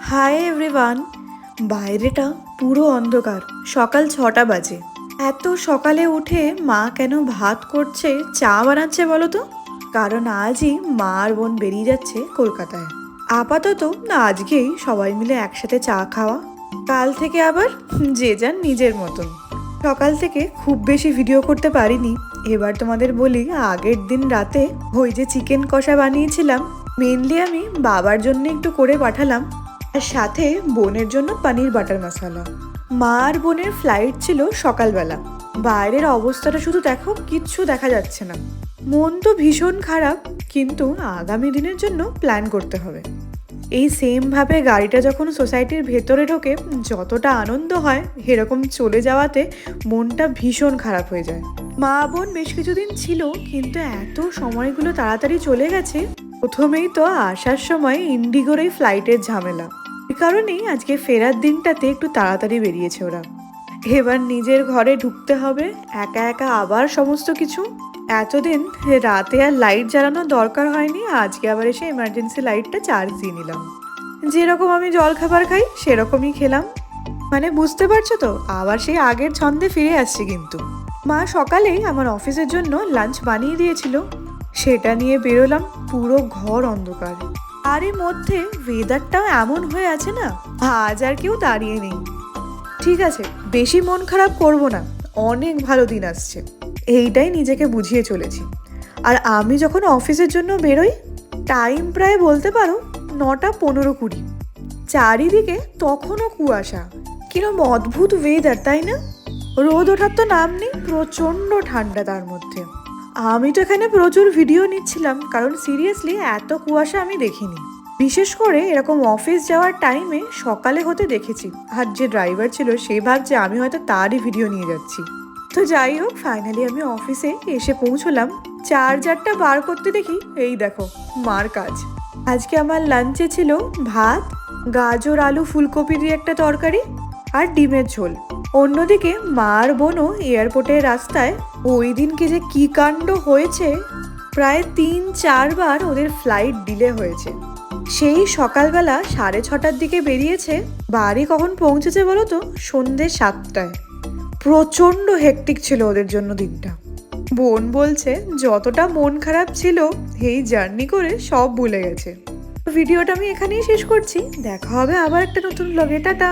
Hi everyone. বাইরেটা পুরো অন্ধকার, সকাল 6টা বাজে। এত সকালে উঠে মা কেন ভাত করছে, চা বানাচ্ছে বলো তো? কারণ আজই মা আর বোন বেরিয়ে যাচ্ছে কলকাতায়। আপাতত আজকেই সবাই মিলে একসাথে চা খাওয়া, কাল থেকে আবার যে যার নিজের মতন। সকাল থেকে খুব বেশি ভিডিও করতে পারিনি। এবার তোমাদের বলি, আগের দিন রাতে ওই যে চিকেন কষা বানিয়েছিলাম, মেনলি আমি বাবার জন্য একটু করে পাঠালাম, আর সাথে বোনের জন্য পনির বাটার মশলা। মা আর বোনের ফ্লাইট ছিল সকালবেলা। বাইরের অবস্থাটা শুধু দেখো, কিচ্ছু দেখা যাচ্ছে না। মন তো ভীষণ খারাপ, কিন্তু আগামী দিনের জন্য প্ল্যান করতে হবে। এই সেম ভাবে গাড়িটা যখন সোসাইটির ভেতরে ঢোকে, যতটা আনন্দ হয়, এরকম চলে যাওয়াতে মনটা ভীষণ খারাপ হয়ে যায়। মা বোন বেশ কিছুদিন ছিল, কিন্তু এত সময়গুলো তাড়াতাড়ি চলে গেছে। প্রথমেই তো আসার সময় ইন্ডিগোর এই ফ্লাইটের ঝামেলা, এই কারণেই আজকে ফেরার দিনটাতে একটু তাড়াতাড়ি বেরিয়েছে ওরা। এবার নিজের ঘরে ঢুকতে হবে, একা একা আবার সমস্ত কিছু। এতদিন রাতে আর লাইট জ্বালানোর দরকার হয়নি, আজকে আবার এসে এমার্জেন্সি লাইটটা চার্জ দিয়ে নিলাম। যেরকম আমি জল খাবার খাই সেরকমই খেলাম। মানে বুঝতে পারছো তো, আবার সেই আগের ছন্দে ফিরে আসছে। কিন্তু মা সকালেই আমার অফিসের জন্য লাঞ্চ বানিয়ে দিয়েছিল, সেটা নিয়ে বেরোলাম। পুরো ঘর অন্ধকার, আর এর মধ্যে ওয়েদারটাও এমন হয়ে আছে না, আজ আর কেউ দাঁড়িয়ে নেই। ঠিক আছে, বেশি মন খারাপ করব না, অনেক ভালো দিন আসছে, এইটাই নিজেকে বুঝিয়ে চলেছি। আর আমি যখন অফিসের জন্য বেরোই, টাইম প্রায় বলতে পারো 9:15-20। চারিদিকে তখনও কুয়াশা, কিরম অদ্ভুত ওয়েদার, তাই না? রোদ ওঠার তো নাম নেই, প্রচণ্ড ঠান্ডা তার মধ্যে। আমি তো এখানে প্রচুর ভিডিও নিচ্ছিলাম, কারণ সিরিয়াসলি এত কুয়াশা আমি দেখিনি। বিশেষ করে এরকম অফিস যাওয়ার টাইমে সকালে হতে দেখেছি। আর যে ড্রাইভার ছিল সে ভাবছে আমি হয়তো তারই ভিডিও নিয়ে যাচ্ছি। তো যাই হোক, ফাইনালি আমি অফিসে এসে পৌঁছলাম। চার্জারটা বার করতে দেখি, এই দেখো মার কাজ। আজকে আমার লাঞ্চে ছিল ভাত, গাজর আলু ফুলকপি দিয়ে একটা তরকারি, আর ডিমের ঝোল। অন্যদিকে মা আর বোনও এয়ারপোর্টের রাস্তায়। ওই দিনকে যে কি কাণ্ড হয়েছে, প্রায় 3-4 বার ওদের ফ্লাইট ডিলে হয়েছে। সেই সকালবেলা 6:30টার দিকে বেরিয়েছে, বাড়ি কখন পৌঁছেছে বলো তো? সন্ধ্যে 7টায়। প্রচণ্ড হেক্টিক ছিল ওদের জন্য দিনটা। বোন বলছে যতটা মন খারাপ ছিল, এই জার্নি করে সব ভুলে গেছে। ভিডিওটা আমি এখানেই শেষ করছি, দেখা হবে আবার একটা নতুন ব্লগে। টাটা।